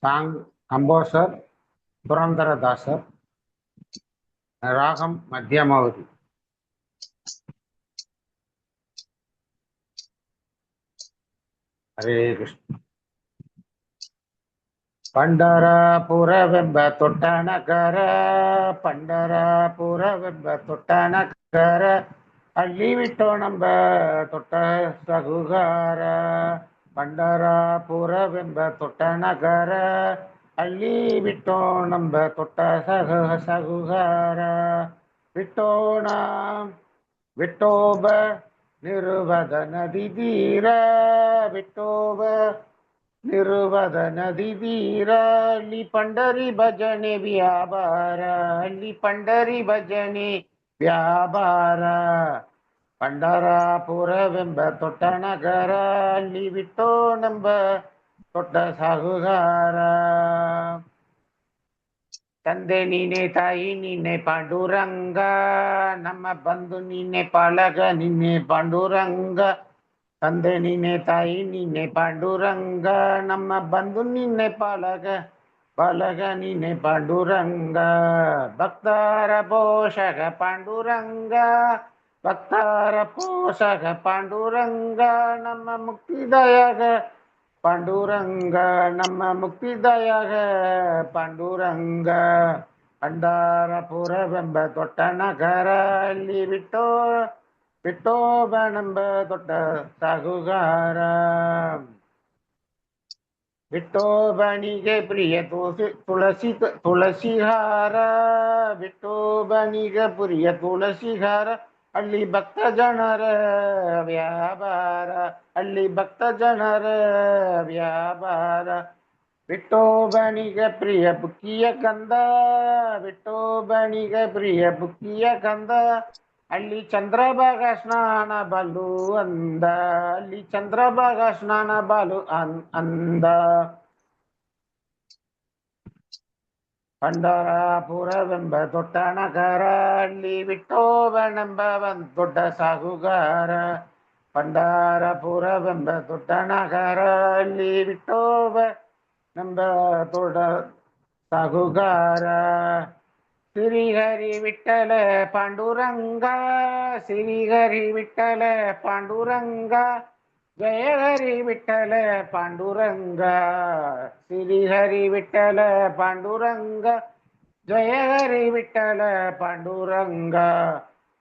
Song composer Purandara Dasa, Ragam Madhyamavati. Hare Krishna. ಪಂಡರಾಪುರವೆಂಬ ತೊಟ್ಟನಗರ, ಪಂಡರಾಪುರವೆಂಬ ತೊಟ್ಟನಗರ, ಅಲ್ಲಿ ವಿಠೋಣಂಬ ತೊಟ್ಟ ಸಗುಗಾರ. ಪಂಡರಾಪುರವೆಂಬ ತೊಟ್ಟನಗರ, ಅಲ್ಲಿ ವಿಠೋಣಂಬ ತೊಟ್ಟ ಸಗುಗಾರ. ವಿಠೋಣ ವಿಠೋಬ ನಿರುವದ ನದಿ ತೀರ, ವಿಠೋಬ ನಿರುವದ ನದಿ ತೀರ, ಅಲ್ಲಿ ಪಂಡರಿ ಭಜನೆ ವ್ಯಾಪಾರ, ಅಲ್ಲಿ ಪಂಡರಿ ಭಜನೆ ವ್ಯಾಪಾರ. ಪಂಡರಾಪುರವೆಂಬ ತೊಟ್ಟ ನಗರ, ಅಲ್ಲಿ ವಿಠೋಣೆಂಬ ತೊಟ್ಟ ಸಾಹುಗಾರ. ತಂದೆ ನೀನೆ, ತಾಯಿ ನೀನೆ, ಪಾಂಡುರಂಗ, ನಮ್ಮ ಬಂಧು ನೀನೆ, ಪಾಲಕ ನಿನ್ನೆ ಪಾಂಡುರಂಗ. ತಂದೆ ನೀನೆ, ತಾಯಿ ನೀನೆ, ಪಾಂಡುರಂಗ, ನಮ್ಮ ಬಂಧು ನಿನ್ನೆ, ಪಾಲಕ ನೀನೆ ಪಾಂಡುರಂಗ. ಭಕ್ತರ ಪೋಷಕ ಪಾಂಡುರಂಗ, ಭಕ್ತರ ಪೋಷಕ ಪಾಂಡುರಂಗ, ನಮ್ಮ ಮುಕ್ತಿದಾಯಕ ಪಾಂಡುರಂಗ, ನಮ್ಮ ಮುಕ್ತಿದಾಯಕ ಪಾಂಡುರಂಗ. ಪಂಡರಪುರವೆಂಬ ತೊಟ್ಟ ನಗರ, ಅಲ್ಲಿ ವಿಠೋಬನೆಂಬ ದೊಡ್ಡ ಸಾಹುಗಾರ. ವಿಠೋಬನಿಗೆ ಪ್ರಿಯ ತುಳಸಿಹಾರ, ವಿಠೋಬನಿಗೆ ಪ್ರಿಯ ತುಳಸಿಹಾರ, ಅಲ್ಲಿ ಭಕ್ತ ಜನರ ವ್ಯಾಪಾರ, ಅಲ್ಲಿ ಭಕ್ತ ಜನರ ವ್ಯಾಪಾರ. ವಿಠೋಬನಿಗೆ ಪ್ರಿಯ ಬುಕ್ಕಿಯ ಕಂದ, ವಿಠೋಬನಿಗೆ ಪ್ರಿಯ ಬುಕ್ಕಿಯ ಕಂದ, ಅಲ್ಲಿ ಚಂದ್ರಭಾಗ ಸ್ನಾನ ಬಲು ಅಂದ, ಅಲ್ಲಿ ಚಂದ್ರಭಾಗ ಸ್ನಾನ ಬಲು ಅಂದ. ಪಂಡರಾಪುರವೆಂಬ ದೊಡ್ಡ ನಗರ, ಅಲ್ಲಿ ವಿಠೋಬನೆಂಬ ದೊಡ್ಡ ಸಾಹುಗಾರ. ಪಂಡರಪುರವೆಂಬ ದೊಡ್ಡ ನಗರ, ಅಲ್ಲಿ ವಿಠೋಬನೆಂಬ ದೊಡ್ಡ ಸಾಹುಗಾರ. ಶ್ರೀಹರಿ ವಿಠಲ ಪಾಂಡುರಂಗ, ಶ್ರೀಹರಿ ವಿಠಲ ಪಾಂಡುರಂಗ, ಜಯ ಹರಿ ವಿಠಲ ಪಾಂಡುರಂಗ. ಶ್ರೀಹರಿ ವಿಠಲ ಪಾಂಡುರಂಗ, ಜಯ ಹರಿ ವಿಠಲ ಪಾಂಡುರಂಗ.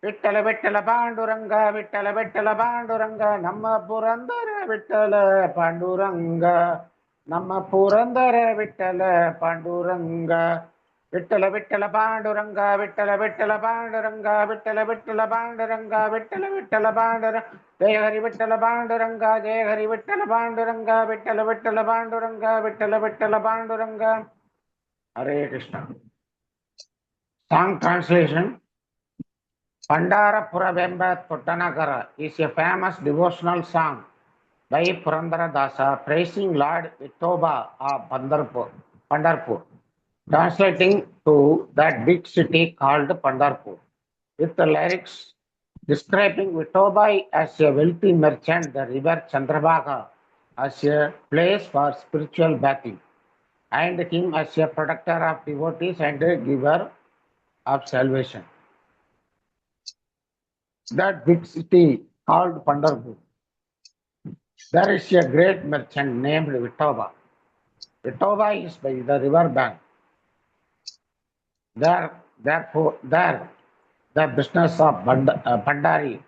ವಿಠಲ ವಿಠಲ ಪಾಂಡುರಂಗ, ವಿಠಲ ವಿಠಲ ಪಾಂಡುರಂಗ, ನಮ್ಮ ಪುರಂದರ ವಿಠಲ ಪಾಂಡುರಂಗ, ನಮ್ಮ ಪುರಂದರ ವಿಠಲ ಪಾಂಡುರಂಗ. ವಿಠಲ ವಿಠಲ ಪಾಂಡುರಂಗ, ವಿಠಲ ವಿಠಲ ಪಾಂಡುರಂಗ, ವಿಠಲ ವಿಠಲ ಪಾಂಡುರಂಗ, ವಿಠಲ ವಿಠಲ ಪಾಂಡುರಂಗ. ಜಯ ಹರಿ ವಿಠಲ ಪಾಂಡುರಂಗ, ಜಯ ಹರಿ Vittala Panduranga, Vittala Vittala Panduranga, Vittala Vittala Panduranga. Hare Krishna. Song translation. Pandarapuravenba Tottanagara is a famous devotional song by Purandara Dasa praising Lord Vithoba of Pandarpur, translating to that big city called Pandarpur, with the lyrics describing Vithoba as a wealthy merchant, the river Chandrabhaga as a place for spiritual bathing, and him as a protector of devotees and a giver of salvation. That big city called Pandarpur, there is a great merchant named Vithoba. Vithoba is by the river bank. Therefore, there the business of Pandari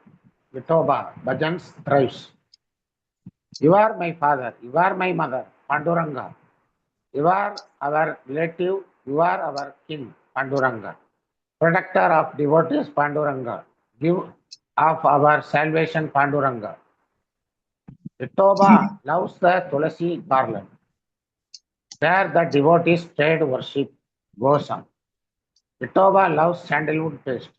Vithoba bhajans thrives. You are my father, you are my mother, Panduranga. You are our relative, you are our king, Panduranga. Protector of devotees, Panduranga. Give of our salvation, Panduranga. Vithoba loves the Tulasi garland. There the devotees trade worship goes on. Vithoba loves sandalwood paste.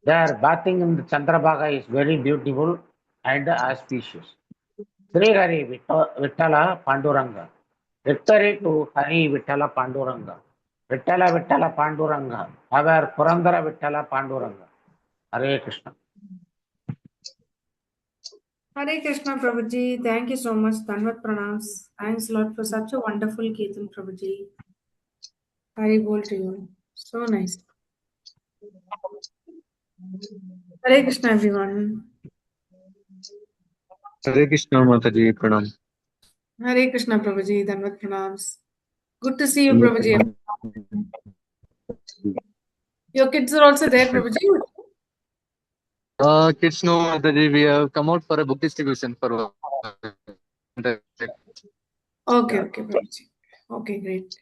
There bathing in the Chandrabhaga is very beautiful and auspicious. Sri Hari Vittala Panduranga. Victory to Hari Vittala Panduranga. Vittala Vittala Panduranga. Our Purandara Vittala Panduranga. Hare Krishna. Hare Krishna Prabhuji, thank you so much. Danvat pranams. Thanks a lot for such a wonderful Kirtan Prabhuji. Hari bol to you. So nice. Hare Krishna everyone. Hare Krishna Mataji, Pranam. Hare Krishna Prabhuji, Danvat pranams. Good to see you Prabhuji. Your kids are also there Prabhuji? Kids know Mataji, we have come out for a book distribution for Okay, okay Prabhuji. Okay, great.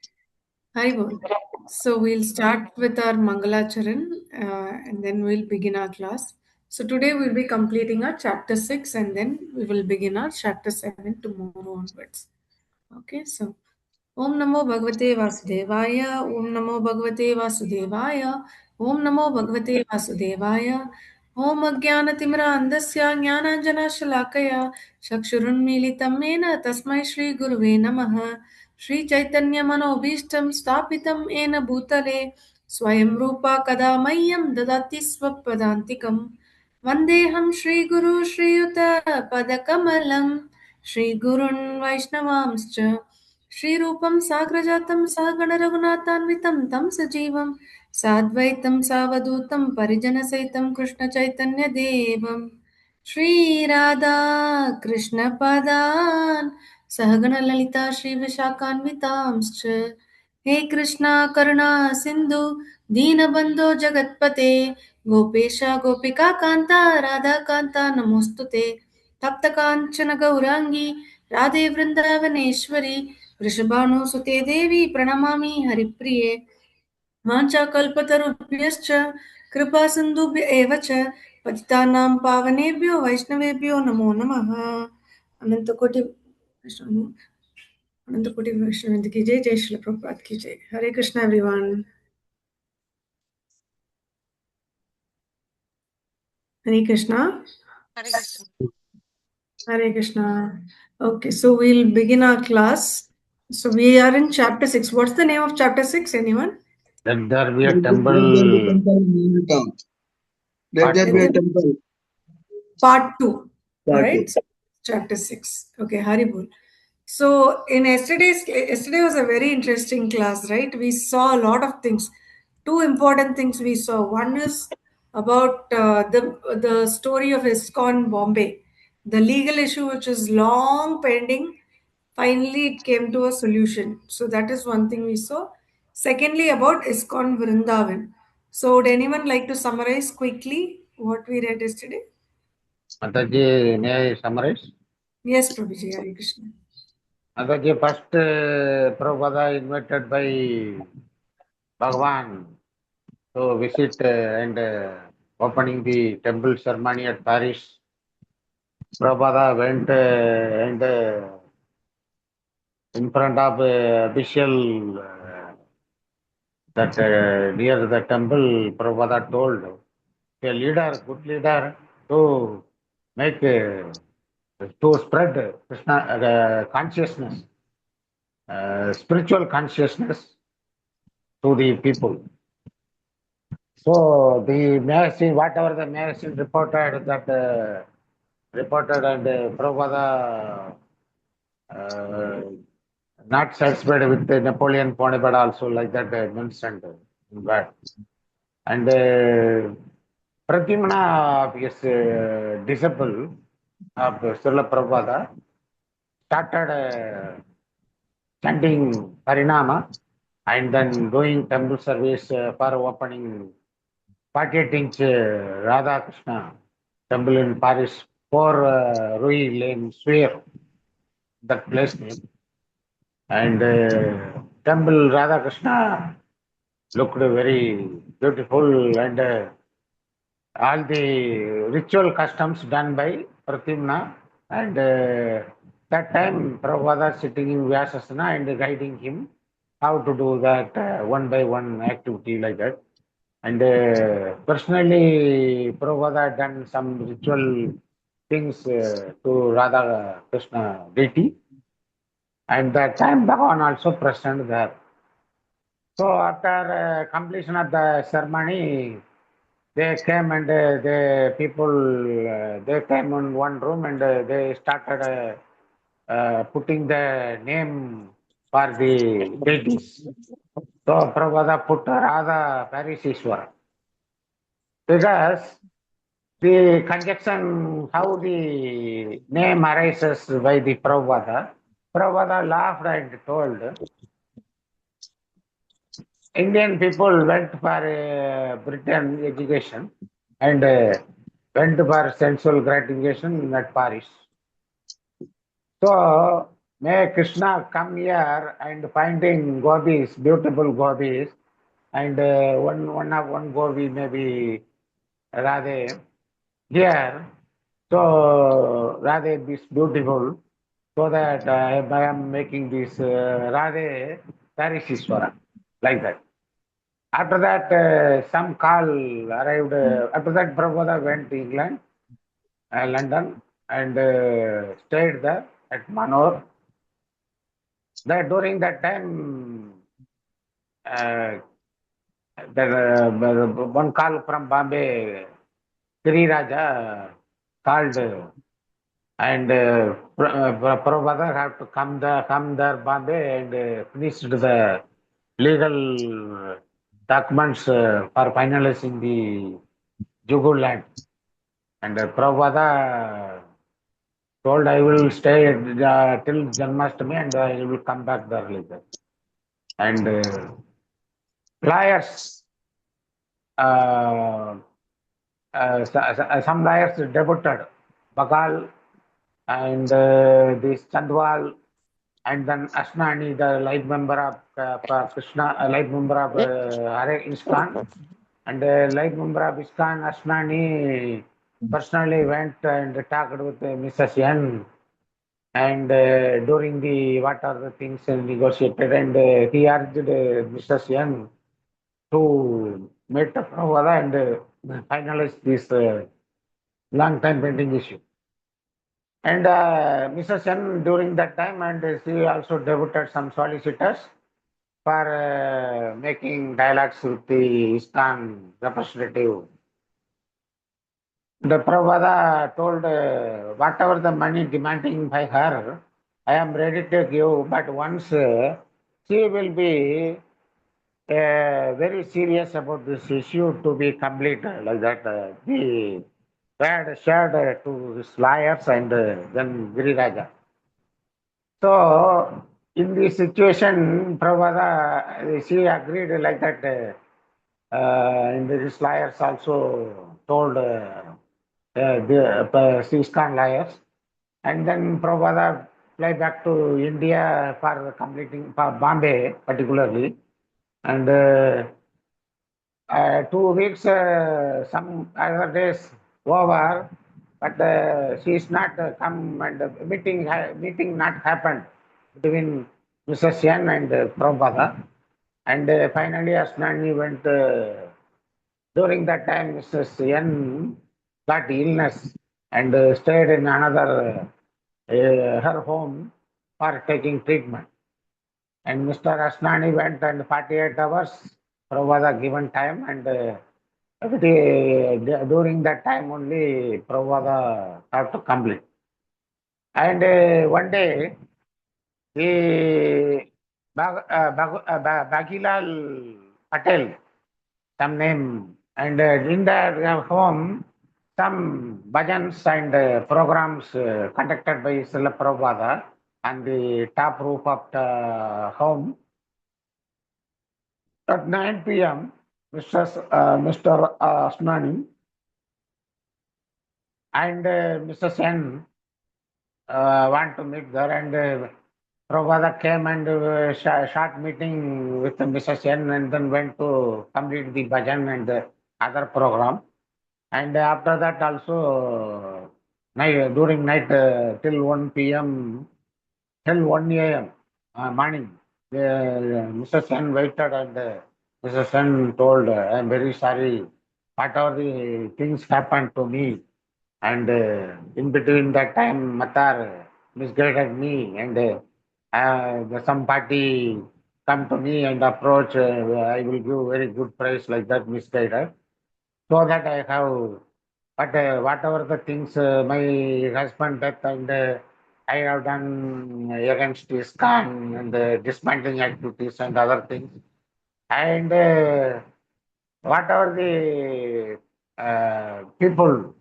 Hari bol. So we'll start with our Mangalacharan and then we'll begin our class. So today we'll be completing our chapter 6 and then we will begin our chapter 7 tomorrow onwards. Okay, so Om Namo Bhagavate Vasudevaya, Om Namo Bhagavate Vasudevaya, Om Namo Bhagavate Vasudevaya, Om Ajnanatimra Andasya Jnananjana Shalakaya, Chakshurunmilitam Mena Tasmai Shri Guruve Namaha, Shri Chaitanya Manobhishtam Stapitam Ena Bhutale, Swayam Rupa Kada Mayam Dadati Swapadantikam, Vandeham Shri Guru Shri Yuta Padakamalam, Shri Gurun Vaishnavamscha, श्रीरूपं साग्रजातं सहगणरघुनाथान्वितं तं सजीवं साद्वैतं सावधूतं परिजनसहितं कृष्णचैतन्यदेवं श्रीराधा कृष्णपदान् सहगणललिता श्रीविशाखान्वितांश्च हे कृष्णा करुणा सिन्धु दीनबन्धो जगत्पते गोपेश गोपिका कान्ता राधाकान्ता नमोऽस्तु ते तप्तकाञ्चन गौराङ्गी राधे वृन्दावनेश्वरी वृषभानुसुते देवी प्रणमामि हरिप्रिये वाञ्छाकल्पतरुभ्यश्च कृपा सिन्धुभ्य एव च पतितानां पावनेभ्यो वैष्णवेभ्यो नमो नमः अनन्तकोटि अनन्तकोटि वैष्णव की जय जय श्री प्रभुपाद की जय हरे Krishna everyone Hare Krishna Hare Krishna. Okay, so we'll begin our class. So we are in chapter 6. What's the name of chapter 6? Anyone? Let there be a Let there be temple. temple in town. Let Part there be a two. temple. Part 2. Part two. Right? So, chapter 6. Okay, Haribol. So in yesterday was a very interesting class, right? We saw a lot of things. Two important things we saw. One is about the story of ISKCON Bombay, the legal issue which is long pending. Finally, it came to a solution. So that is one thing we saw. Secondly, about ISKCON Vrindavan. So would anyone like to summarize quickly what we read yesterday? Mataji, may I summarize? Yes, Prabhuji, Hare Krishna. Mataji, first Prabhupada invited by Bhagwan to visit and opening the temple ceremony at Paris. Prabhupada went and in front of official that near the temple, Prabhupada told a leader, good leader, to make to spread Krishna consciousness, spiritual consciousness to the people. So the magazine, whatever the magazine reported that reported and Prabhupada not satisfied with the Napoleon Bonaparte also like that mentioned in that. And Pratimana of his disciple of Srila Prabhupada started chanting Harinama and then doing temple service for opening 48-inch Radha Krishna temple in Paris for Rue Lane Square, that place name. And temple Radha Krishna looked very beautiful and all the ritual customs done by Pratimna and that time Prabhupada sitting in Vyasasana and guiding him how to do that one by one activity like that. And personally, Prabhupada done some ritual things to Radha Krishna deity. And that time Bhagavan also present there. So after completion of the ceremony, they came and the people they came in one room and they started putting the name for the deities. So Prabhupada put Radha Parisishwara because the conjunction how the name arises by the Prabhupada. Prabhupada laughed and told Indian people went for Britain education and went for sensual gratification at Paris. So may Krishna come here and finding gopis, beautiful gopis, and one gopi maybe Radhe here. So Radhe is beautiful, so that I am making this Radhe Parishishwara like that. After that, some call arrived. After that, Prabhupada went to England, London, and stayed there at Manor. That during that time, uh, one call from Bombay, Sri Raja called, and Prabhupada have to come there Bombay and finished the legal documents for finalizing the Jugu land. And Prabhupada told, I will stay till Janmashtami and I will come back there later. And lawyers, uh, some lawyers debuted, Bakal and this Chandwal, and then Asnani, the life member of Krishna, life member of Hare ISKCON, and life member of ISKCON, Asnani personally went and talked with Mrs. N. And during the what are the things negotiated, and he urged Mrs. N to meet Prabhupada and finalize this long time pending issue. And Mrs. N during that time, and she also devoted some solicitors for making dialogues with the ISKCON representative. The Prabhupada told whatever the money demanding by her, I am ready to give, but once she will be very serious about this issue to be complete, like that. The had shared to his lawyers and then Giriraja. So in this situation, Prabhupada, she agreed like that. And his lawyers also told the ISKCON lawyers. And then Prabhupada fly back to India for completing, for Bombay particularly. And 2 weeks, some other days over, but she is not come and meeting not happened between Mrs. Yan and Prabhupada. And finally, Asnani went, during that time, Mrs. Yan got illness and stayed in another, her home for taking treatment. And Mr. Asnani went and 48 hours, Prabhupada given time, and during that time only Prabhupada have to complete. And one day, the Bagilal Patel, some name, and in their home, some bhajans and programs conducted by Srila Prabhupada on the top roof of the home. At 9 p.m., Mr. Asnani and Mrs. N want to meet there, and Prabhupada came and short meeting with Mrs. N and then went to complete the bhajan and other program. And after that also, during night till 1 p.m., till 1 a.m. Morning, Mrs. N waited and Mrs. N told, I am very sorry, whatever the things happened to me. And in between that time, Matar misguided me, and some party come to me and approach, I will give very good price like that, misguided. so that I have, but whatever the things my husband death and I have done against ISKCON and dismantling activities and other things, and whatever the people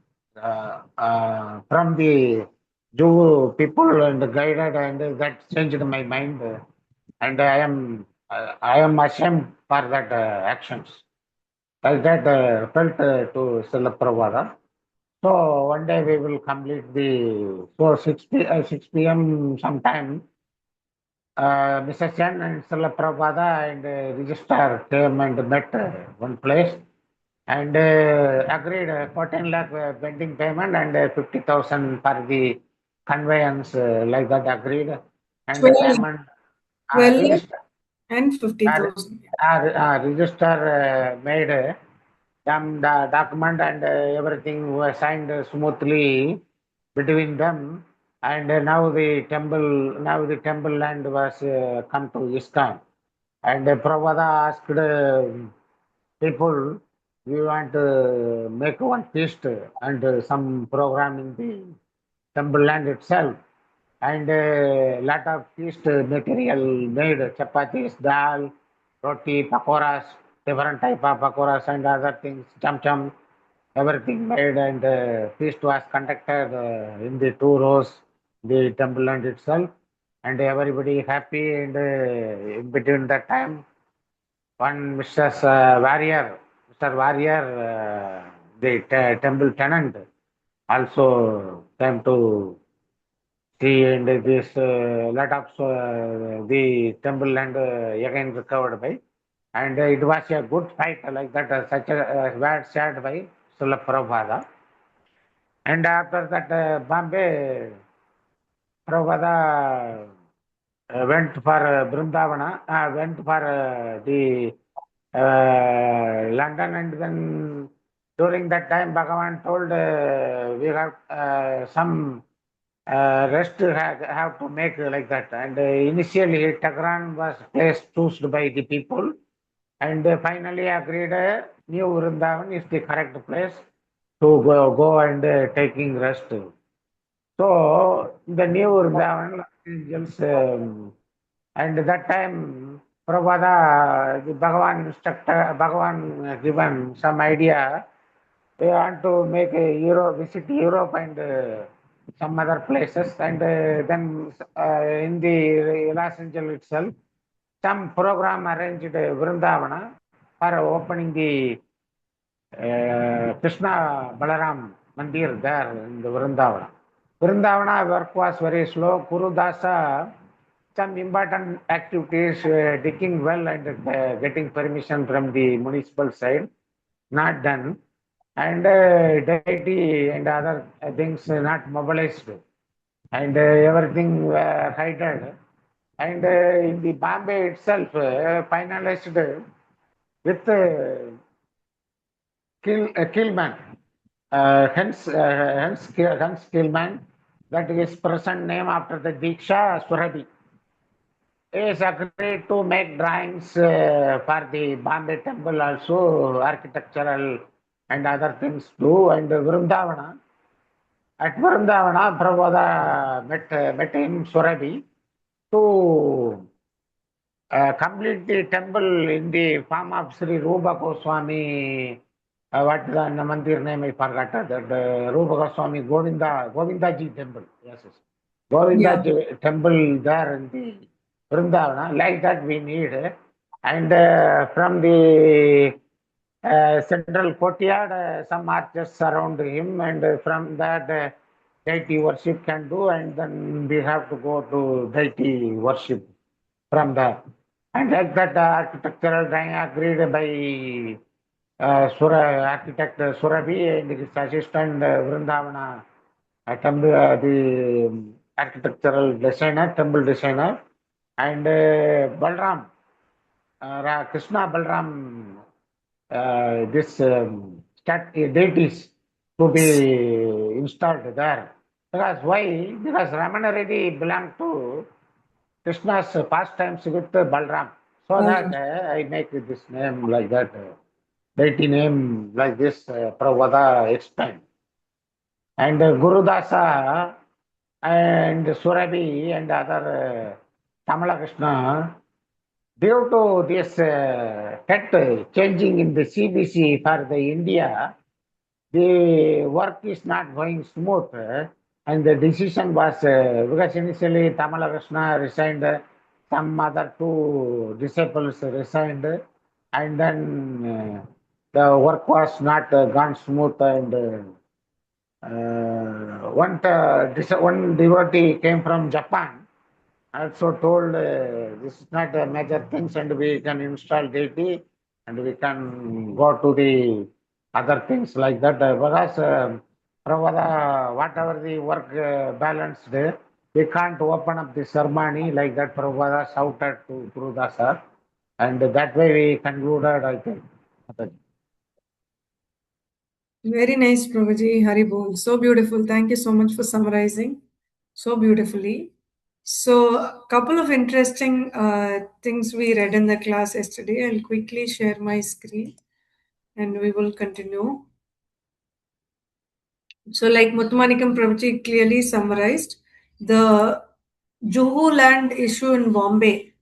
from the Jew people and guided, and that changed my mind, and I am ashamed for that actions. Like that felt to Srila Prabhupada. So one day we will complete the 6 p.m. sometime. Mr. Chen and Srila Prabhupada and registrar came and met one place and agreed 14 lakh pending payment and 50,000 for the conveyance, like that agreed, and the 12 lakh, payment 12 lakh register and 50,000. register made some document, and everything was signed smoothly between them, and now the temple land was come to ISKCON, and Prabhupada asked people, we want to make one feast and some program in the temple land itself, and lot of feast material made, chapatis, dal, roti, pakoras, different type of pakoras and other things, cham cham, everything made, and feast was conducted in the 2 rows, the temple land itself, and everybody happy, and in between that time, one Mr. Warrior, the temple tenant, also came to see, and this lot of the temple land again recovered by, and it was a good fight like that, such a word shared by Srila Prabhupada. And after that, Bombay, Prabhupada went for Brindavana, went for the London, and then during that time, Bhagavan told we have some rest have to make like that. And initially, Tagran was place chosen by the people, and finally agreed New Vrindavan is the correct place to go and taking rest. So the New Vrindavan, Los Angeles, and that time Prabhupada, the Bhagavan instructor, Bhagavan given some idea. They want to make a visit Europe and some other places, and then in the Los Angeles itself, some program arranged Vrindavana for opening the Krishna Balaram Mandir there in the Vrindavana. Vrindavana work was very slow. Kurudasa, some important activities, digging well and getting permission from the municipal side, not done. And deity and other things not mobilized, and everything hidden. And in the Bombay itself, finalized with Killman, hence Killman, that is present name after the Diksha Surabhi, is agreed to make drawings for the Bombay temple also, architectural and other things too, and Vrindavana. At Vrindavana, Prabhupada met in Surabhi to complete the temple in the form of Sri Rupa Goswami. What the mandir name I forgot. That Rupa Goswami Govindaji temple. Yes, yes. Govindaji temple there in the Vrindavana. Like that we need. And from the central courtyard, some arches surround him, and from that deity worship can do, and then we have to go to deity worship from there. And like that, architectural drawing agreed by architect Surabhi and his assistant Vrindavana, the architectural designer, temple designer, and Balram, Krishna Balram, this deities to be installed there. Because why? Because Ramana Reddy belonged to Krishna's pastimes with Balram. So that I make this name like that. deity name like this, Prabhupada explained. And Gurudasa and Surabhi and other Tamala Krishna, due to this tet changing in the CBC for the India, the work is not going smooth, and the decision was because initially Tamala Krishna resigned, some other two disciples resigned, and then the work was not gone smooth, and one devotee came from Japan, also told this is not a major things, and we can install deity and we can go to the other things like that. Because Prabhupada, whatever the work balanced, we can't open up the ceremony like that. Prabhupada shouted to Gurudasa, and that way we concluded, I think. Very nice, Prabhuji. Hari Bol. So beautiful. Thank you so much for summarizing so beautifully. So, a couple of interesting things we read in the class yesterday. I'll quickly share my screen and we will continue. So, like Muthumanikam Prabhuji clearly summarized, the Juhu land issue in Bombay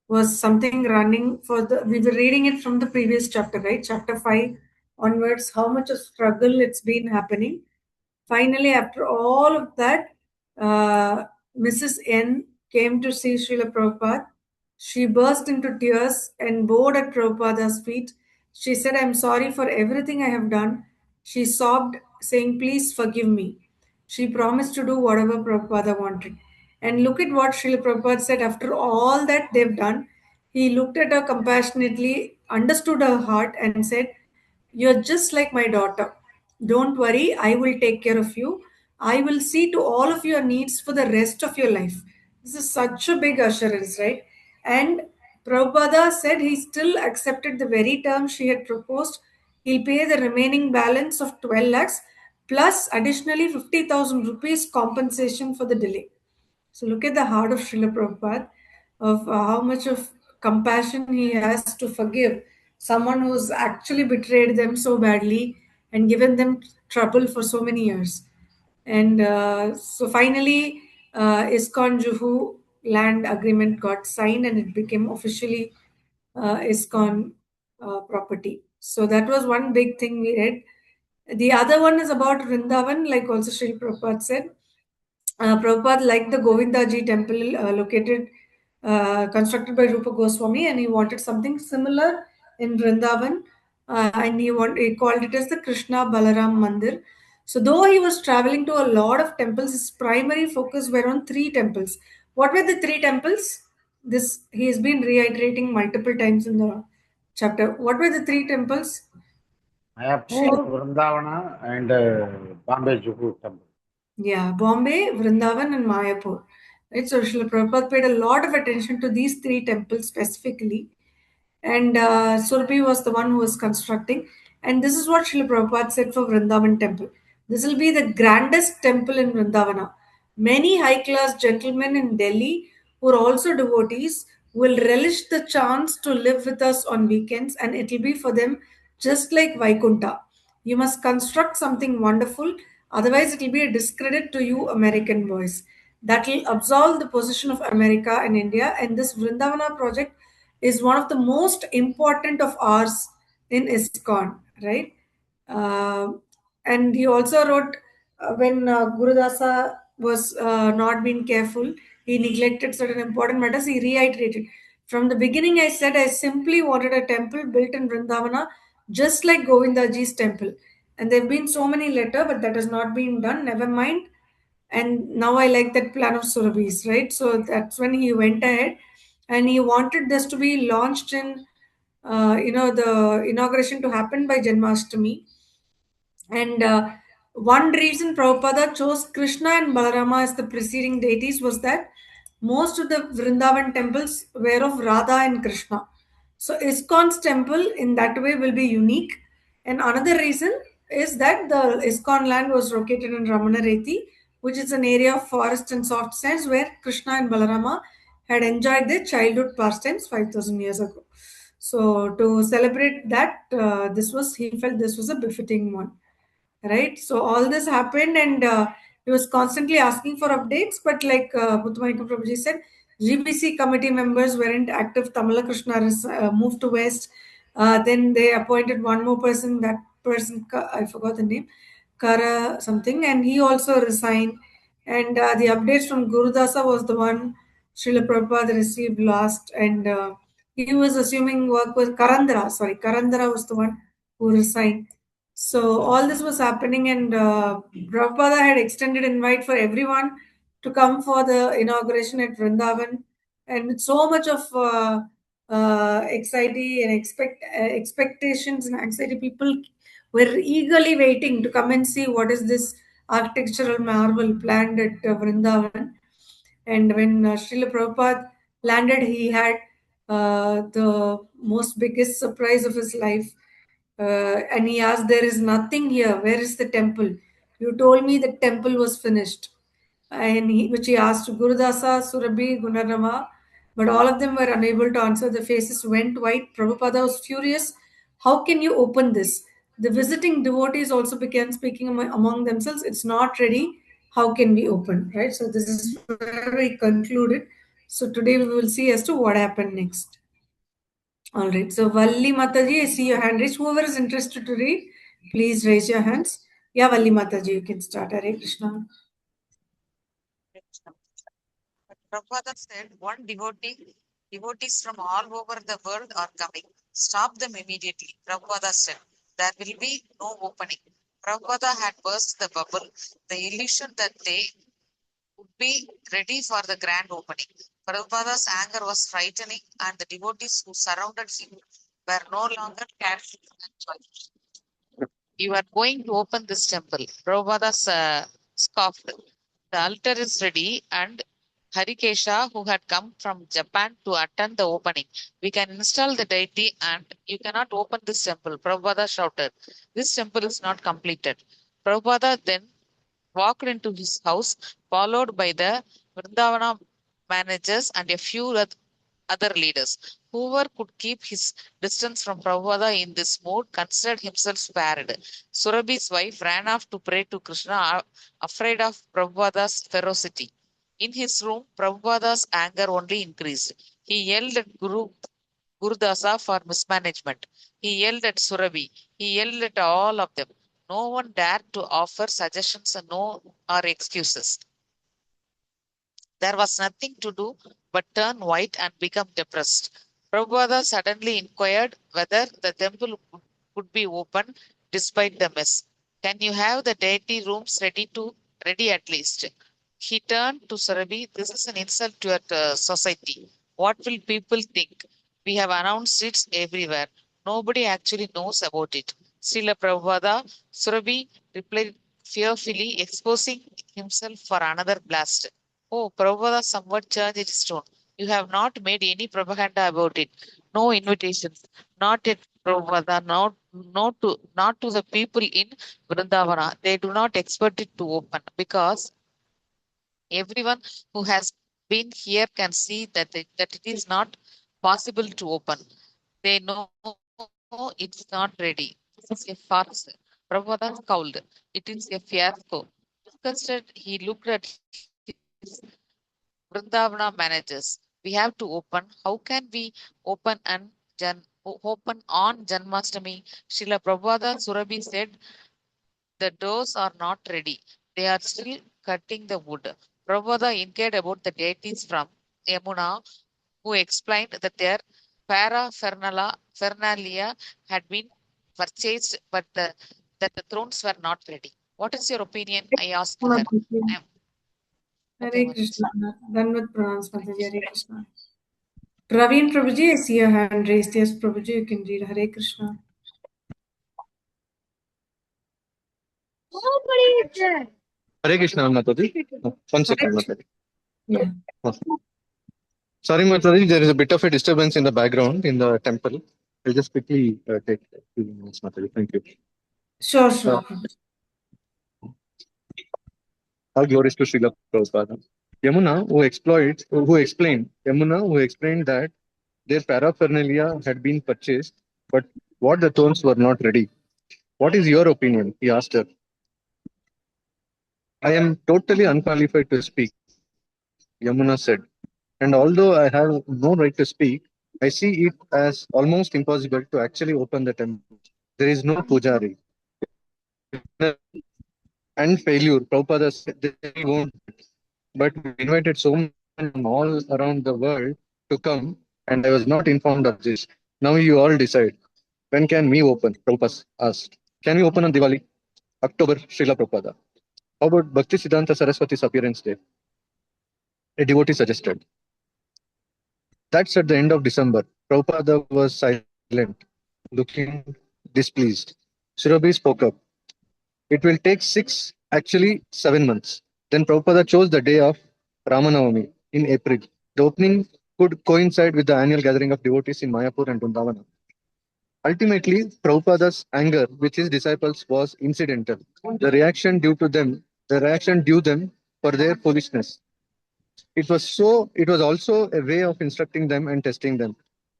was something running for the, we were reading it from the previous chapter, right? Chapter 5 onwards, how much of struggle it's been happening. Finally, after all of that, Mrs. N came to see Srila Prabhupada. She burst into tears and bowed at Prabhupada's feet. She said, I'm sorry for everything I have done. She sobbed, saying, please forgive me. She promised to do whatever Prabhupada wanted. And look at what Srila Prabhupada said after all that they've done. He looked at her compassionately, understood her heart, and said, you're just like my daughter. Don't worry, I will take care of you. I will see to all of your needs for the rest of your life. This is such a big assurance, right? And Prabhupada said he still accepted the very terms she had proposed. He'll pay the remaining balance of 12 lakhs plus additionally 50,000 rupees compensation for the delay. So look at the heart of Srila Prabhupada, of how much of compassion he has to forgive someone who's actually betrayed them so badly and given them trouble for so many years. And so finally, ISKCON Juhu land agreement got signed and it became officially ISKCON property. So that was one big thing we read. The other one is about Vrindavan, like also Sri Prabhupada said. Prabhupada liked the Govindaji temple constructed by Rupa Goswami, and he wanted something similar in Vrindavan, and he called it as the Krishna Balaram Mandir. So, though he was traveling to a lot of temples, his primary focus were on three temples. What were the three temples? This he has been reiterating multiple times in the chapter. What were the three temples? Mayapur, Vrindavana, and Bombay Juhu temple. Yeah, Bombay, Vrindavan, and Mayapur. Right, so Srila Prabhupada paid a lot of attention to these three temples specifically, and Surabhi was the one who was constructing. And this is what Srila Prabhupada said for Vrindavan temple. This will be the grandest temple in Vrindavana. Many high-class gentlemen in Delhi who are also devotees will relish the chance to live with us on weekends, and it will be for them just like Vaikunta. You must construct something wonderful, otherwise, it will be a discredit to you, American boys. That will absolve the position of America and India. And this Vrindavana project is one of the most important of ours in ISKCON, right? Uh, and he also wrote when Gurudasa was not being careful, he neglected certain important matters. He reiterated from the beginning. I said I simply wanted a temple built in Vrindavana, just like Govindaji's temple. And there have been so many letters, but that has not been done. Never mind. And now I like that plan of Surabhi's, right? So that's when he went ahead and he wanted this to be launched in, the inauguration to happen by Janmashtami. And one reason Prabhupada chose Krishna and Balarama as the preceding deities was that most of the Vrindavan temples were of Radha and Krishna. So ISKCON's temple in that way will be unique. And another reason is that the ISKCON land was located in Ramanareti, which is an area of forest and soft sands where Krishna and Balarama had enjoyed their childhood pastimes 5,000 years ago. So to celebrate that, he felt this was a befitting one, right? So all this happened, and he was constantly asking for updates. But like Muthamanikam Prabhuji said, GBC committee members weren't active. Tamala Krishna moved to West. Then they appointed one more person. That person, I forgot the name, Kara something, and he also resigned. And the updates from Gurudasa was the one Srila Prabhupada received last, and he was assuming work with Karandara. Sorry, Karandara was the one who resigned. So all this was happening, and Prabhupada had extended invite for everyone to come for the inauguration at Vrindavan, and with so much of anxiety and expectations and anxiety, people were eagerly waiting to come and see what is this architectural marvel planned at Vrindavan. And when Srila Prabhupada landed, he had the most biggest surprise of his life. And he asked, "There is nothing here. Where is the temple? You told me the temple was finished." Which he asked Gurudasa, Surabhi, Gunarama, but all of them were unable to answer. The faces went white. Prabhupada was furious. How can you open this? The visiting devotees also began speaking among themselves. It's not ready. How can we open? Right? So this is where we concluded. So today we will see as to what happened next. All right. So Valli Mataji, I see your hand raised. Whoever is interested to read, please raise your hands. Yeah, Valli Mataji, you can start. Hare Krishna. Prabhupada said, devotees from all over the world are coming. Stop them immediately. Prabhupada said, there will be no opening. Prabhupada had burst the bubble, the illusion that they would be ready for the grand opening. Prabhupada's anger was frightening, and the devotees who surrounded him were no longer careful and joyful. You are going to open this temple. Prabhupada scoffed. The altar is ready, and Harikesha, who had come from Japan to attend the opening. We can install the deity, and you cannot open this temple. Prabhupada shouted. This temple is not completed. Prabhupada then walked into his house, followed by the Vrindavana managers and a few other leaders. Whoever could keep his distance from Prabhupada in this mood considered himself spared. Surabhi's wife ran off to pray to Krishna, afraid of Prabhupada's ferocity. In his room, Prabhupada's anger only increased. He yelled at Gurudasa for mismanagement. He yelled at Surabhi. He yelled at all of them. No one dared to offer suggestions or excuses. There was nothing to do but turn white and become depressed. Prabhupada suddenly inquired whether the temple could be opened despite the mess. Can you have the deity rooms ready at least? He turned to Surabhi. This is an insult to your society. What will people think? We have announced it everywhere. Nobody actually knows about it. Srila Prabhupada, Surabhi replied fearfully, exposing himself for another blast. Oh, Prabhupada somewhat changed its tone. You have not made any propaganda about it. No invitations. Not at Prabhupada, not to the people in Vrindavana. They do not expect it to open because everyone who has been here can see that it is not possible to open. They know it's not ready. It's a farce. Prabhupada scowled. It is a fiasco. Disgusted, he looked at his Vrindavana managers. We have to open. How can we open open on Janmashtami? Srila Prabhupada Surabhi said the doors are not ready. They are still cutting the wood. Prabhupada inquired about the deities from Yamuna, who explained that their paraphernalia had been purchased, but that the thrones were not ready. What is your opinion? I asked her. Hare Krishna. Dhanvat pranams, Mataji. Hare Krishna. Praveen Prabhuji, I see your hand raised. Yes, Prabhuji, you can read. Hare Krishna. Hare Krishna, Mataji. One second, Mataji. Yeah. Sorry, Mataji, there is a bit of a disturbance in the background in the temple. I'll just quickly take a few minutes, Mataji. Thank you. Sure, sure. All glories to Srila Prabhupada. Yamuna, who explained that Their paraphernalia had been purchased, but what the thrones were not ready. What is your opinion? He asked her. I am totally unqualified to speak, Yamuna said. And although I have no right to speak, I see it as almost impossible to actually open the temple. There is no pujari. And failure, Prabhupada said, then we won't. But we invited so many from all around the world to come, and I was not informed of this. Now you all decide. When can we open? Prabhupada asked. Can we open on Diwali? October, Srila Prabhupada. How about Bhakti Siddhanta Saraswati's appearance day? A devotee suggested. That's at the end of December. Prabhupada was silent, looking displeased. Surabhi spoke up. It will take 7 months. Then Prabhupada chose the day of Ramanavami in April. The opening could coincide with the annual gathering of devotees in Mayapur and Vrindavana. Ultimately, Prabhupada's anger with his disciples was incidental. The reaction due them for their foolishness. It was also a way of instructing them and testing them.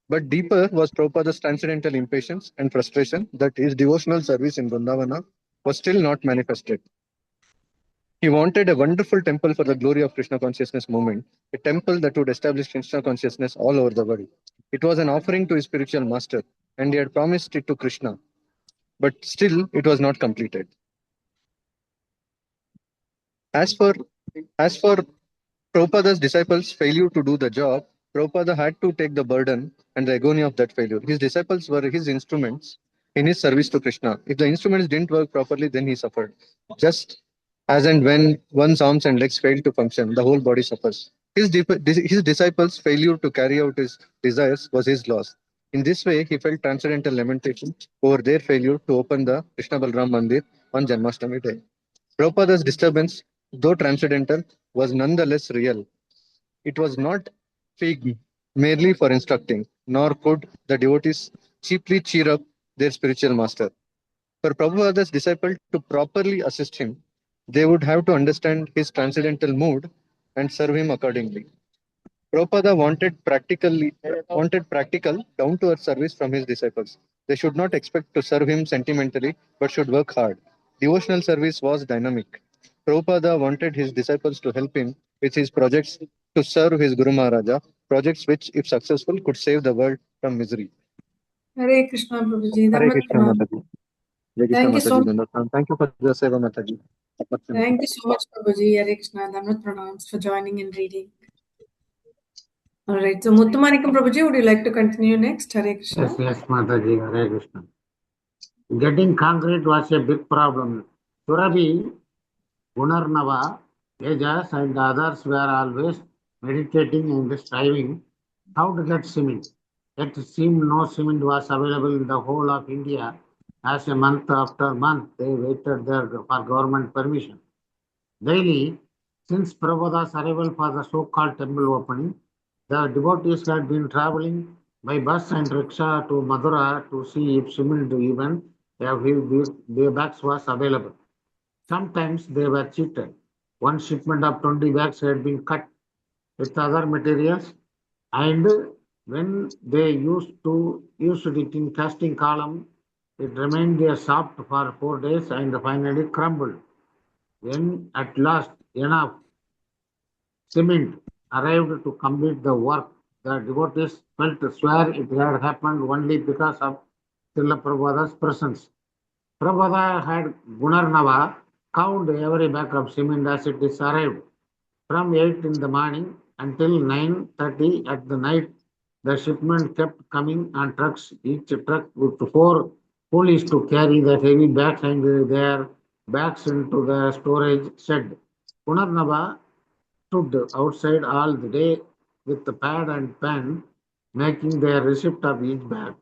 But deeper was Prabhupada's transcendental impatience and frustration that his devotional service in Vrindavana was still not manifested. He wanted a wonderful temple for the glory of Krishna consciousness movement, a temple that would establish Krishna consciousness all over the world. It was an offering to his spiritual master, and he had promised it to Krishna, but still it was not completed. As for as for Prabhupada's disciples' failure to do the job, Prabhupada had to take the burden and the agony of that failure. His disciples were his instruments in his service to Krishna. If the instruments didn't work properly, then he suffered. Just as and when one's arms and legs fail to function, the whole body suffers. His disciples' failure to carry out his desires was his loss. In this way, he felt transcendental lamentation over their failure to open the Krishna Balram Mandir on Janmashtami day. Prabhupada's disturbance, though transcendental, was nonetheless real. It was not fig merely for instructing, nor could the devotees cheaply cheer up their spiritual master. For Prabhupada's disciple to properly assist him, they would have to understand his transcendental mood and serve him accordingly. Prabhupada wanted practical, down-to-earth service from his disciples. They should not expect to serve him sentimentally, but should work hard. Devotional service was dynamic. Prabhupada wanted his disciples to help him with his projects to serve his Guru Maharaja, projects which, if successful, could save the world from misery. Hare Krishna, Prabhuji. Hare Dhammat Krishna pranam. Mataji. Jai Krishna Thank you so Mataji. much. Dandavat. Thank you for the seva Mataji. Thank you so much, Prabhuji. Hare Krishna. Dhammat pranams for joining and reading. All right. So, Muthumanikam Prabhuji, would you like to continue next? Hare Krishna. Yes, Mataji, Hare Krishna. Getting concrete was a big problem. Surabhi, Gunarnava, Tejas, and others were always meditating and striving how to get cement. It seemed no cement was available in the whole of India. As a month after month, they waited there for government permission. Daily, since Prabhupada's arrival for the so-called temple opening, the devotees had been traveling by bus and rickshaw to Madura to see if cement even their bags was available. Sometimes they were cheated. One shipment of 20 bags had been cut with other materials, and when they used it in casting column, it remained there soft for 4 days and finally crumbled. When at last enough cement arrived to complete the work, the devotees felt swear it had happened only because of Srila Prabhupada's presence. Prabhupada had Gunarnava count every bag of cement as it is arrived. From 8 in the morning until 9:30 at the night, the shipment kept coming on trucks, each truck with 4 coolies to carry the heavy bags and their bags into the storage shed. Gunarnava stood outside all the day with the pad and pen, making their receipt of each bag.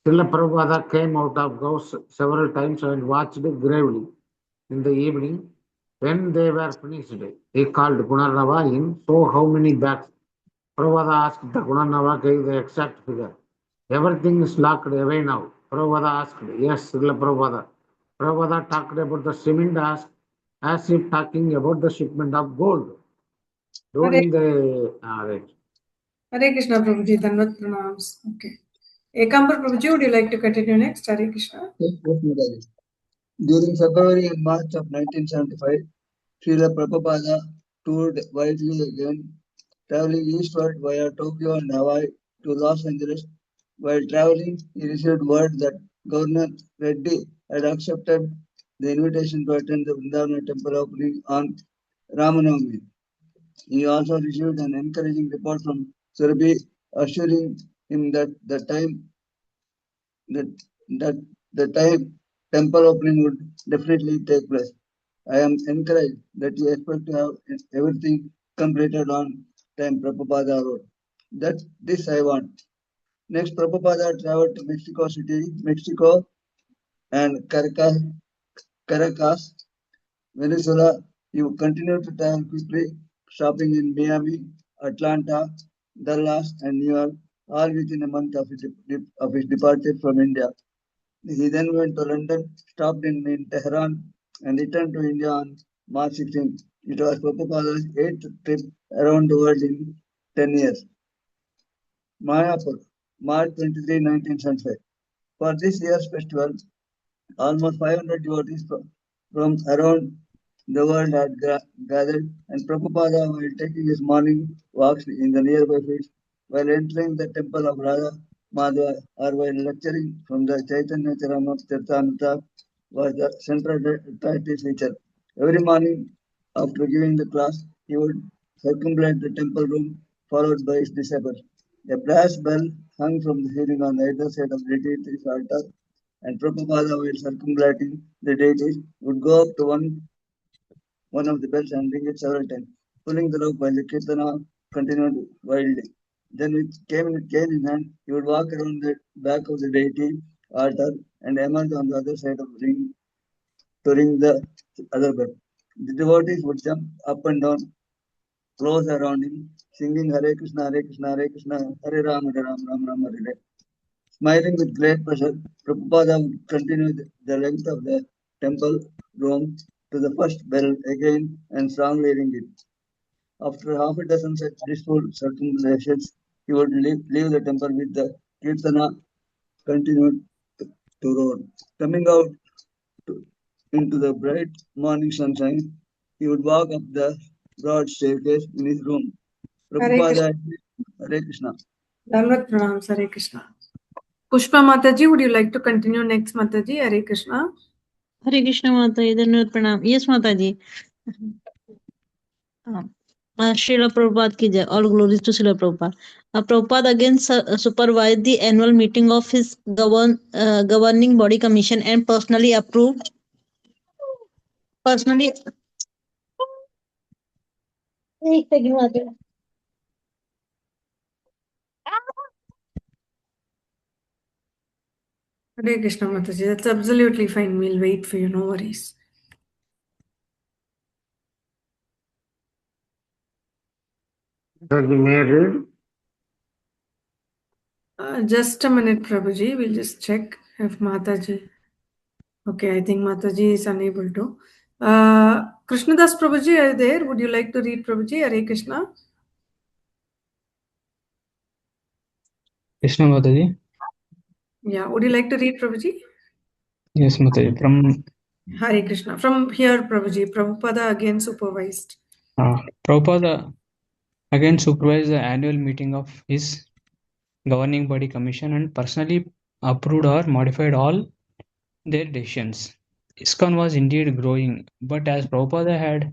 Srila Prabhupada came out of house several times and watched gravely. In the evening, when they were finished, he called Gunarnava in. So, how many bags? Prabhupada asked. The Gunarnava gave the exact figure. Everything is locked away now. Prabhupada asked. Yes, Srila Prabhupada. Prabhupada talked about the cement as if talking about the shipment of gold. Hare During the right. Hare Krishna, Prabhuji. Dandavat pranams. Okay. Ekambar Prabhuji, would you like to continue next? Hare Krishna. Yes, Mataji. During February and March of 1975, Srila Prabhupada toured widely again, traveling eastward via Tokyo and Hawaii to Los Angeles. While traveling, he received word that Governor Reddy had accepted the invitation to attend the Vrindavana temple opening on Ramanavami. He also received an encouraging report from Surabhi, assuring him that that the time temple opening would definitely take place. I am encouraged that you expect to have everything completed on time, Prabhupada wrote. That this I want. Next, Prabhupada traveled to Mexico City, Mexico, and Caracas, Venezuela. He continued to travel quickly, stopping in Miami, Atlanta, Dallas, and New York, all within a month of his departure from India. He then went to London, stopped in Tehran, and returned to India on March 16. It was Prabhupada's eighth trip around the world in 10 years. Mayapur, March 23, 1975. For this year's festival, almost 500 devotees from around the world had gathered, and Prabhupada, while taking his morning walks in the nearby fields, while entering the temple of Radha Madhava, or while lecturing from the Chaitanya Charitamrita, was the central attractive feature. Every morning, after giving the class, he would circumambulate the temple room, followed by his disciples. A brass bell hung from the ceiling on either side of the deity's altar, and Prabhupada, while circumambulating the deities, would go up to one of the bells and ring it several times, pulling the rope while the kirtana continued wildly. Then, with cane in hand, he would walk around the back of the deity altar and emerge on the other side of the ring to ring the other bell. The devotees would jump up and down, close around him, singing Hare Krishna, Hare Krishna, Hare Krishna, Hare Ram, Hare Ram, Ram Ram, Hare Hare. Smiling with great pleasure, Prabhupada would continue the length of the temple room to the first bell again and strongly ring it. After half a dozen such blissful circumambulations, he would leave the temple with the kirtana continued to roar. Coming out into the bright morning sunshine, he would walk up the broad staircase in his room. Hare Krishna. Prabhupada, Hare Krishna. Dandavat pranams. Hare Krishna. Pushpa Mataji, would you like to continue next, Mataji? Hare Krishna. Hare Krishna Mataji, Dandavat pranam. Yes, Mataji. Srila Prabhupada ki jai. All glories to Srila Prabhupada. Prabhupada again supervised the annual meeting of his governing body commission and personally approved. एक second, Mataji. Hare Krishna, Mataji. That's absolutely fine. We'll wait for you. No worries. So you may read. Just a minute, Prabhuji. We'll just check if Mataji. Okay, I think Mataji is unable to. Krishnadas Prabhuji, are you there? Would you like to read, Prabhuji? Hare Krishna. Krishna Mataji. Yeah, would you like to read, Prabhuji? Yes, Mataji. From Hare Krishna. From here, Prabhuji. Prabhupada again supervised. Prabhupada again supervised the annual meeting of his governing body commission and personally approved or modified all their decisions. ISKCON was indeed growing, but as Prabhupada had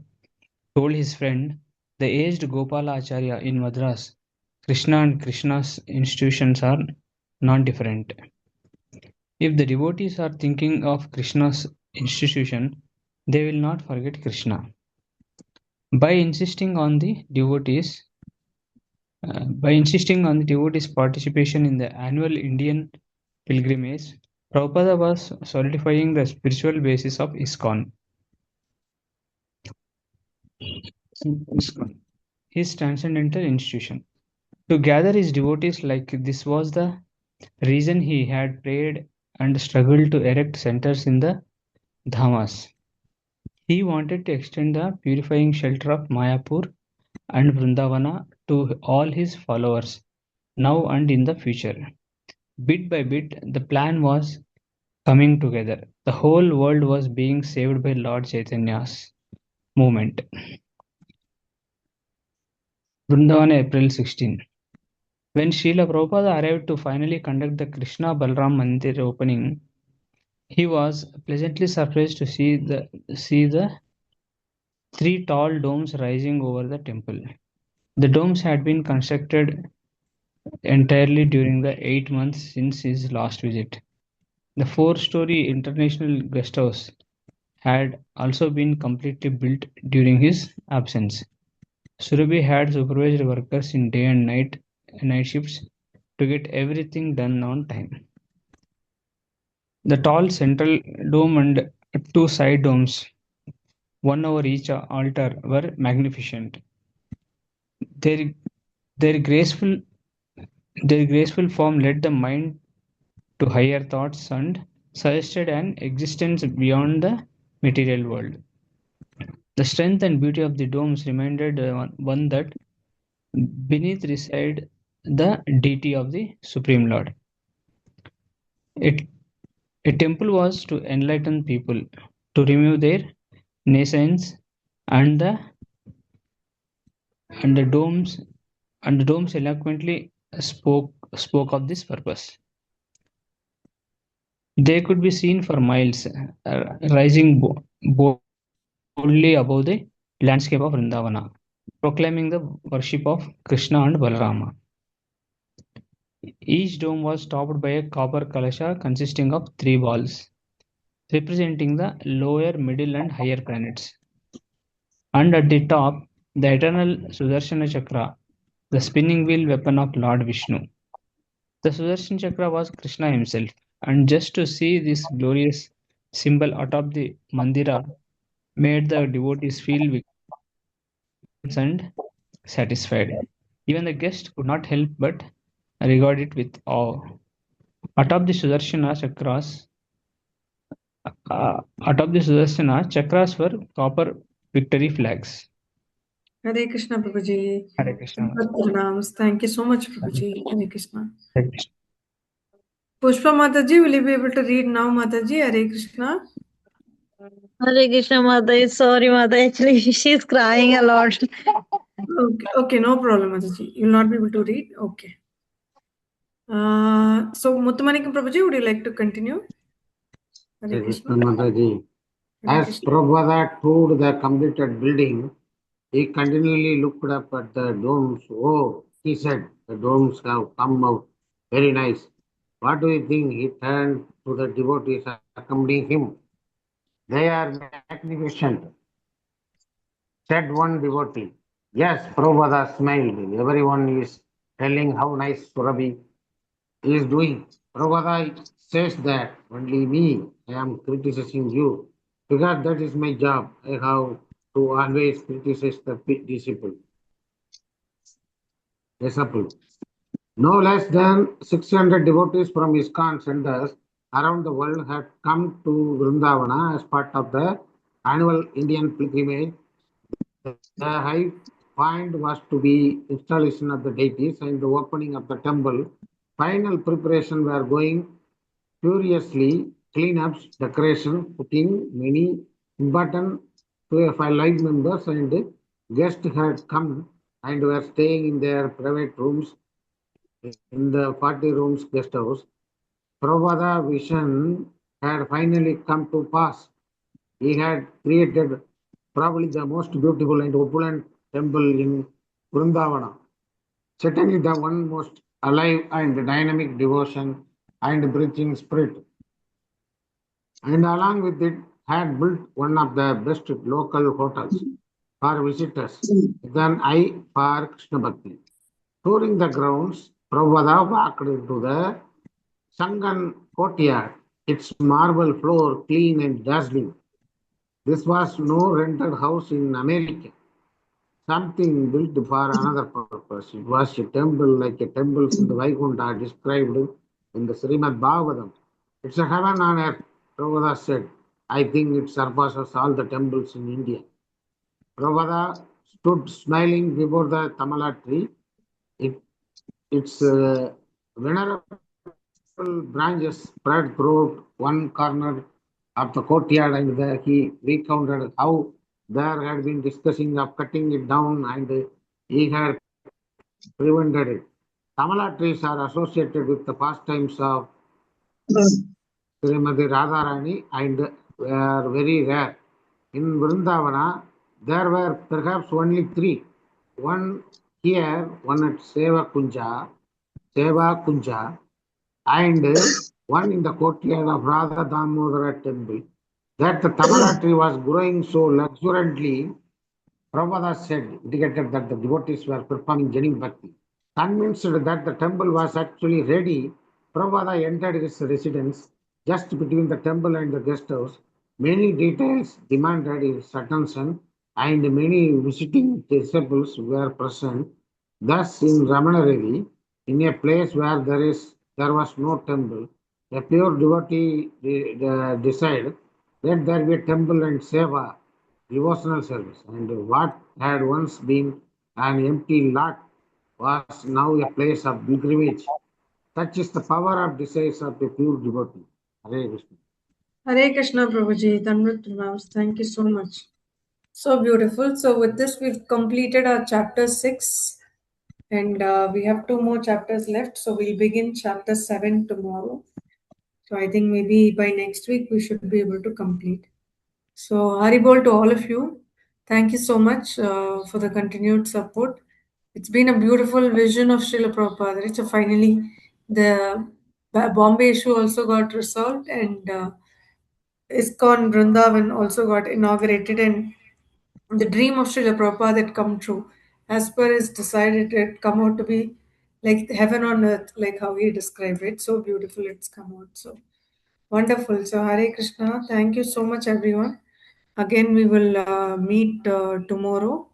told his friend, the aged Gopala Acharya in Madras, Krishna and Krishna's institutions are not different. If the devotees are thinking of Krishna's institution, they will not forget Krishna. By insisting on the devotees' participation in the annual Indian pilgrimage, Prabhupada was solidifying the spiritual basis of ISKCON, his transcendental institution. To gather his devotees like this was the reason he had prayed and struggled to erect centers in the Dhamas. He wanted to extend the purifying shelter of Mayapur and Vrindavana to all his followers, now and in the future. Bit by bit, the plan was coming together. The whole world was being saved by Lord Chaitanya's movement. Vrindavana, April 16. When Srila Prabhupada arrived to finally conduct the Krishna Balram Mandir opening, he was pleasantly surprised to see the three tall domes rising over the temple. The domes had been constructed entirely during the 8 months since his last visit. The four-story international guest house had also been completely built during his absence. Surabhi had supervised workers in day and night shifts to get everything done on time. The tall central dome and two side domes, one over each altar, were magnificent. Their their graceful their graceful form led the mind to higher thoughts and suggested an existence beyond the material world. The strength and beauty of the domes reminded one that beneath reside the deity of the Supreme Lord. It, a temple was to enlighten people, to remove their naysayers, and the domes eloquently spoke of this purpose. They could be seen for miles, rising boldly above the landscape of Vrindavana, proclaiming the worship of Krishna and Balarama. Each dome was topped by a copper kalasha consisting of three balls, representing the lower, middle, and higher planets. And at the top, the eternal Sudarshana Chakra, the spinning wheel weapon of Lord Vishnu. The Sudarshan Chakra was Krishna himself, and just to see this glorious symbol atop the mandira made the devotees feel victorious and satisfied. Even the guest could not help but regard it with awe. Atop the Sudarshana chakras were copper victory flags. Hare Krishna, Prabhuji. Hare Krishna. Pranams. Thank you so much, Prabhuji. Hare Krishna. Hare Krishna. Pushpa Mataji, will you be able to read now, Mataji? Hare Krishna. Hare Krishna Mata. Sorry Mata, actually she's crying a lot. Okay, no problem, Mataji. You will not be able to read? Okay. So, Muttamanikam Prabhuji, would you like to continue? Hare Krishna. Mataji. Hare As Krishna. Prabhupada toured the completed building, he continually looked up at the domes. Oh, he said, the domes have come out very nice. What do you think? He turned to the devotees accompanying him. They are magnificent, said one devotee. Yes, Prabhupada smiled. Everyone is telling how nice Surabhi is doing. Prabhupada says that only me, I am criticizing you, because that is my job. I have to always criticize the disciple. No less than 600 devotees from ISKCON centers around the world had come to Vrindavana as part of the annual Indian pilgrimage. The high point was to be installation of the deities and the opening of the temple. Final preparation were going furiously. Cleanups, decoration, putting many important 5 live members and guests had come and were staying in their private rooms in the 40 rooms guest house. Prabhupada vision had finally come to pass. He had created probably the most beautiful and opulent temple in Vrindavana. Certainly the one most alive and dynamic devotion and breathing spirit. And along with it had built one of the best local hotels for visitors with an eye for Krishna Bhakti. Touring the grounds, Prabhupada walked into the Sangan courtyard, its marble floor clean and dazzling. This was no rented house in America, something built for another purpose. It was a temple like a temples in the Vaikuntha described in the Srimad Bhagavatam. It's a heaven on earth, Prabhupada said. I think it surpasses all the temples in India. Prabhupada stood smiling before the Tamala tree. Its venerable branches spread throughout one corner of the courtyard, and there he recounted how there had been discussing of cutting it down, and he had prevented it. Tamala trees are associated with the pastimes of Srimati Radharani and were very rare. In Vrindavana, there were perhaps only three. One here, one at Seva Kunja, and one in the courtyard of Radha Damodara temple. That the Tamala tree was growing so luxuriantly, Prabhupada said, indicated that the devotees were performing genuine bhakti. Convinced that the temple was actually ready, Prabhupada entered his residence just between the temple and the guest house. Many details demanded his attention, and many visiting disciples were present. Thus, in Ramanareli, in a place where there was no temple, a pure devotee decided, let there be a temple and seva, devotional service, and what had once been an empty lot was now a place of pilgrimage. Such is the power of desires of a pure devotee. Hare Krishna. Hare Krishna, Prabhuji. Dandavat pranams. Thank you so much. So beautiful. So with this, we've completed our chapter 6, and we have 2 more chapters left. So we'll begin chapter 7 tomorrow. So I think maybe by next week we should be able to complete. So Haribol to all of you. Thank you so much for the continued support. It's been a beautiful vision of Srila Prabhupada. Right? So finally, the Bombay issue also got resolved, and ISKCON Vrindavan also got inaugurated, and the dream of Srila Prabhupada had come true. As per his decided, it had come out to be like heaven on earth, like how he described it. So beautiful it's come out. So wonderful. So Hare Krishna. Thank you so much, everyone. Again, we will meet tomorrow,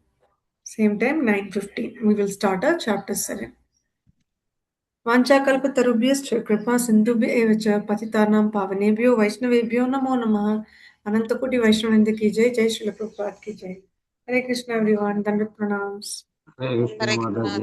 same time, 9:15. We will start our chapter 7. वाञ्छाकल्पतरुभ्यश्च कृपा सिन्धुभ्य एव च पतितानां पावनेभ्यो वैष्णवेभ्यो नमो नमः. अनंतकोटि वैष्णववृंद की जय. जय श्रील प्रभुपाद की जय. हरे कृष्ण एवरीवन. दंडवत प्रणाम्स. Hare Krishna Hare Mataji. Krishna.